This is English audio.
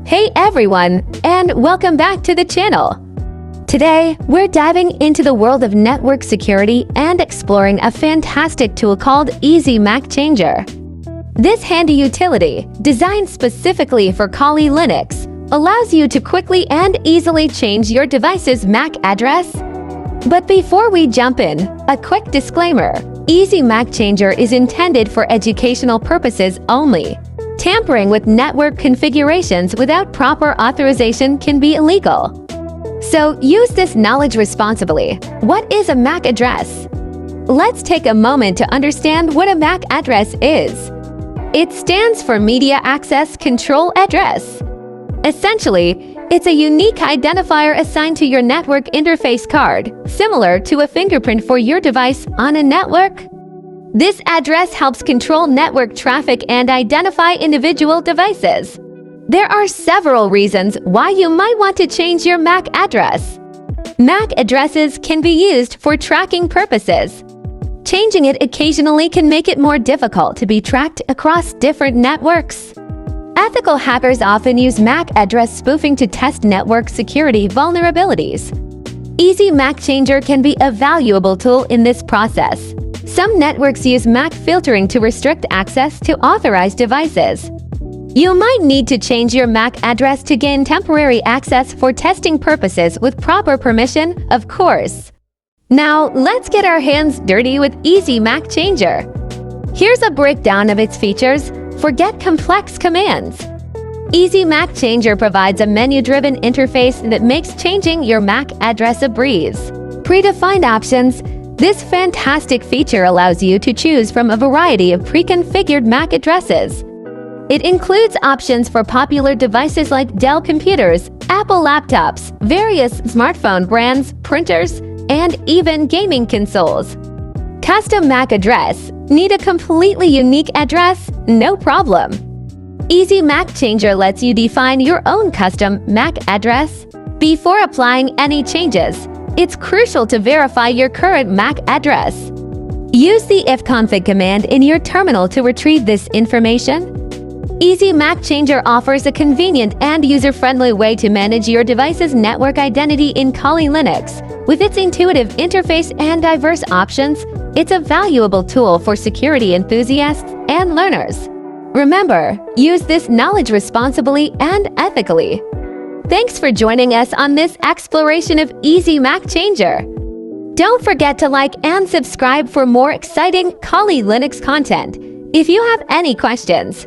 Hey everyone, and welcome back to the channel. Today, we're diving into the world of network security and exploring a fantastic tool called Easy Mac Changer. This handy utility, designed specifically for Kali Linux, allows you to quickly and easily change your device's MAC address. But before we jump in, a quick disclaimer. Easy Mac Changer is intended for educational purposes only. Tampering with network configurations without proper authorization can be illegal. So use this knowledge responsibly. What is a MAC address? Let's take a moment to understand what a MAC address is. It stands for Media Access Control Address. Essentially, it's a unique identifier assigned to your network interface card, similar to a fingerprint for your device on a network. This address helps control network traffic and identify individual devices. There are several reasons why you might want to change your MAC address. MAC addresses can be used for tracking purposes. Changing it occasionally can make it more difficult to be tracked across different networks. Ethical hackers often use MAC address spoofing to test network security vulnerabilities. Easy Mac Changer can be a valuable tool in this process. Some networks use MAC filtering to restrict access to authorized devices. You might need to change your MAC address to gain temporary access for testing purposes with proper permission, of course. Now, let's get our hands dirty with Easy Mac Changer. Here's a breakdown of its features. Forget complex commands. Easy Mac Changer provides a menu-driven interface that makes changing your MAC address a breeze. Predefined options. This fantastic feature allows you to choose from a variety of pre-configured MAC addresses. It includes options for popular devices like Dell computers, Apple laptops, various smartphone brands, printers, and even gaming consoles. Custom MAC address. Need a completely unique address? No problem. Easy Mac Changer lets you define your own custom MAC address. Before applying any changes, it's crucial to verify your current MAC address. Use the ifconfig command in your terminal to retrieve this information. Easy Mac Changer offers a convenient and user-friendly way to manage your device's network identity in Kali Linux. With its intuitive interface and diverse options, it's a valuable tool for security enthusiasts and learners. Remember, use this knowledge responsibly and ethically. Thanks for joining us on this exploration of Easy Mac Changer. Don't forget to like and subscribe for more exciting Kali Linux content. If you have any questions,